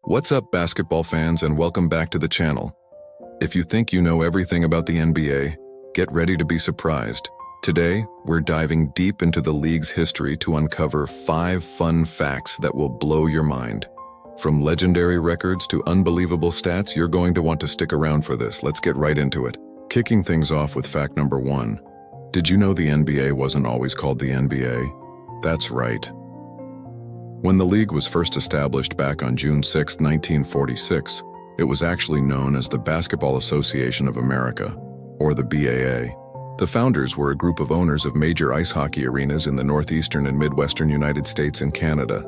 What's up, basketball fans, and welcome back to the channel. If you think you know everything about the NBA, get ready to be surprised. Today, we're diving deep into the league's history to uncover 5 fun facts that will blow your mind. From legendary records to unbelievable stats, you're going to want to stick around for this. Let's get right into it. Kicking things off with fact number 1. Did you know the NBA wasn't always called the NBA? That's right. When the league was first established back on June 6, 1946, it was actually known as the Basketball Association of America, or the BAA. The founders were a group of owners of major ice hockey arenas in the northeastern and midwestern United States and Canada.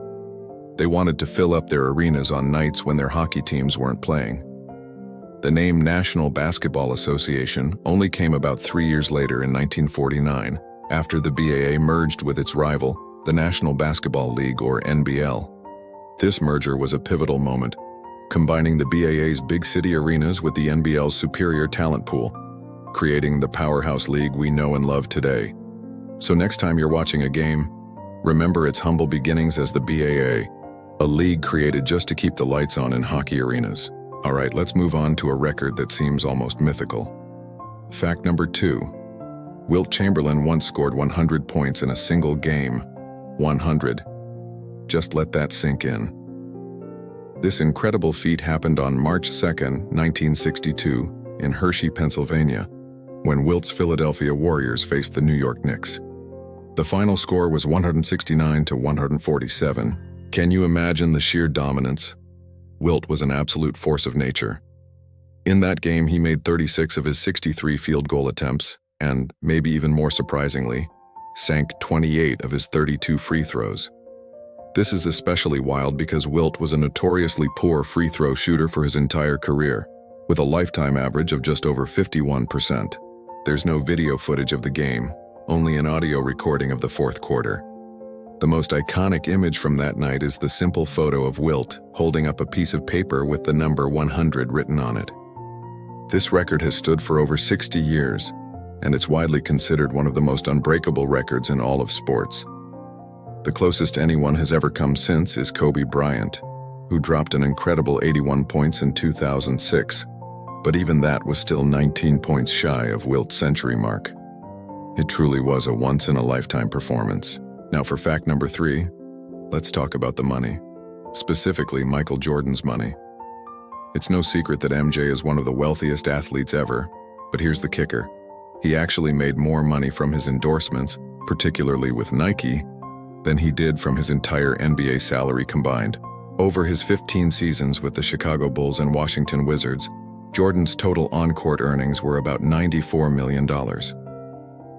They wanted to fill up their arenas on nights when their hockey teams weren't playing. The name National Basketball Association only came about 3 years later in 1949, after the BAA merged with its rival, the National Basketball League, or NBL. This merger was a pivotal moment, combining the BAA's big city arenas with the NBL's superior talent pool, creating the powerhouse league we know and love today. So next time you're watching a game, remember its humble beginnings as the BAA, a league created just to keep the lights on in hockey arenas. Alright, let's move on to a record that seems almost mythical. Fact number 2. Wilt Chamberlain once scored 100 points in a single game. 100. Just let that sink in. This incredible feat happened on March 2, 1962, in Hershey, Pennsylvania, when Wilt's Philadelphia Warriors faced the New York Knicks. The final score was 169-147. Can you imagine the sheer dominance? Wilt was an absolute force of nature. In that game, he made 36 of his 63 field goal attempts, and, maybe even more surprisingly, sank 28 of his 32 free throws. This is especially wild because Wilt was a notoriously poor free throw shooter for his entire career, with a lifetime average of just over 51%. There's no video footage of the game, only an audio recording of the fourth quarter. The most iconic image from that night is the simple photo of Wilt holding up a piece of paper with the number 100 written on it. This record has stood for over 60 years, and it's widely considered one of the most unbreakable records in all of sports. The closest anyone has ever come since is Kobe Bryant, who dropped an incredible 81 points in 2006, but even that was still 19 points shy of Wilt's century mark. It truly was a once-in-a-lifetime performance. Now for fact number 3, let's talk about the money, specifically Michael Jordan's money. It's no secret that MJ is one of the wealthiest athletes ever, but here's the kicker. He actually made more money from his endorsements, particularly with Nike, than he did from his entire NBA salary combined. Over his 15 seasons with the Chicago Bulls and Washington Wizards, Jordan's total on-court earnings were about $94 million.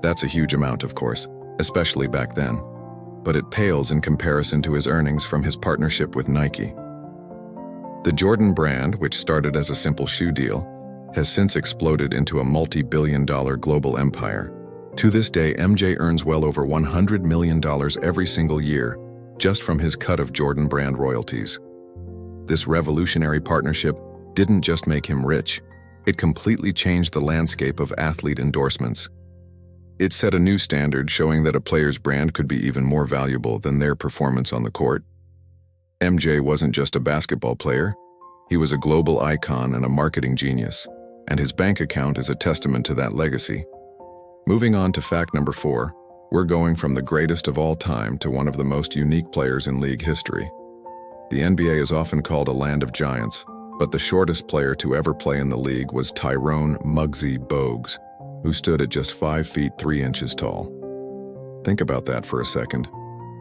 That's a huge amount, of course, especially back then, but it pales in comparison to his earnings from his partnership with Nike. The Jordan brand, which started as a simple shoe deal, has since exploded into a multi-billion-dollar global empire. To this day, MJ earns well over $100 million every single year, just from his cut of Jordan brand royalties. This revolutionary partnership didn't just make him rich, it completely changed the landscape of athlete endorsements. It set a new standard, showing that a player's brand could be even more valuable than their performance on the court. MJ wasn't just a basketball player, he was a global icon and a marketing genius, and his bank account is a testament to that legacy. Moving on to fact number 4, we're going from the greatest of all time to one of the most unique players in league history. The NBA is often called a land of giants, but the shortest player to ever play in the league was Tyrone "Muggsy" Bogues, who stood at just 5 feet 3 inches tall. Think about that for a second.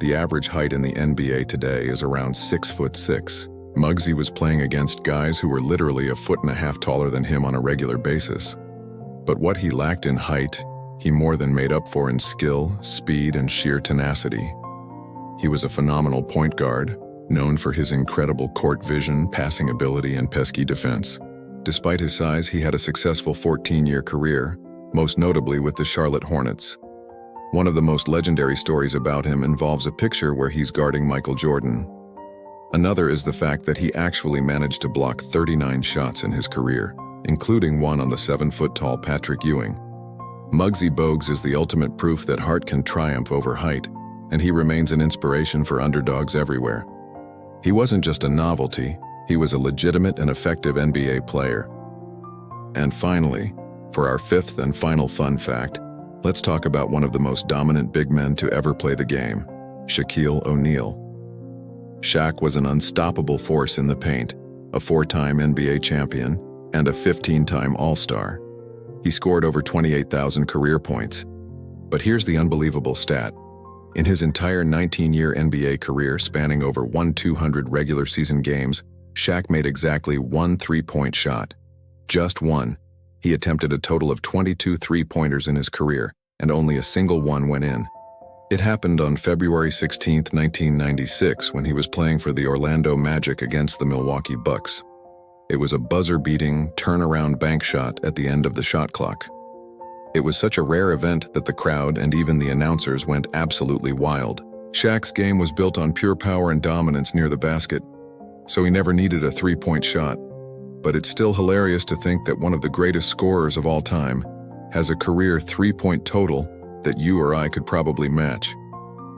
The average height in the NBA today is around 6'6". Muggsy was playing against guys who were literally 1.5 feet taller than him on a regular basis. But what he lacked in height, he more than made up for in skill, speed, and sheer tenacity. He was a phenomenal point guard, known for his incredible court vision, passing ability, and pesky defense. Despite his size, he had a successful 14-year career, most notably with the Charlotte Hornets. One of the most legendary stories about him involves a picture where he's guarding Michael Jordan. Another is the fact that he actually managed to block 39 shots in his career, including one on the 7-foot-tall Patrick Ewing. Muggsy Bogues is the ultimate proof that heart can triumph over height, and he remains an inspiration for underdogs everywhere. He wasn't just a novelty, He was a legitimate and effective NBA player. And finally, for our fifth and final fun fact, let's talk about one of the most dominant big men to ever play the game, Shaquille O'Neal. Shaq was an unstoppable force in the paint, a 4-time NBA champion, and a 15-time All-Star. He scored over 28,000 career points. But here's the unbelievable stat. In his entire 19-year NBA career spanning over 200 regular season games, Shaq made exactly one three-point shot. Just one. He attempted a total of 22 three-pointers in his career, and only a single one went in. It happened on February 16, 1996, when he was playing for the Orlando Magic against the Milwaukee Bucks. It was a buzzer-beating, turnaround bank shot at the end of the shot clock. It was such a rare event that the crowd and even the announcers went absolutely wild. Shaq's game was built on pure power and dominance near the basket, so he never needed a three-point shot. But it's still hilarious to think that one of the greatest scorers of all time has a career three-point total that you or I could probably match.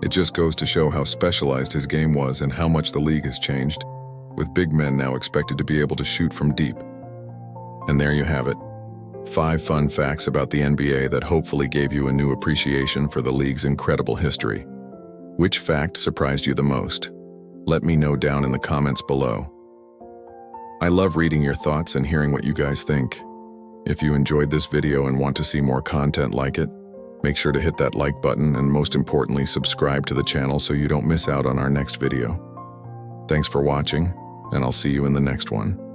It just goes to show how specialized his game was and how much the league has changed, with big men now expected to be able to shoot from deep. And there you have it. 5 fun facts about the NBA that hopefully gave you a new appreciation for the league's incredible history. Which fact surprised you the most? Let me know down in the comments below. I love reading your thoughts and hearing what you guys think. If you enjoyed this video and want to see more content like it, make sure to hit that like button and most importantly subscribe to the channel so you don't miss out on our next video. Thanks for watching, and I'll see you in the next one.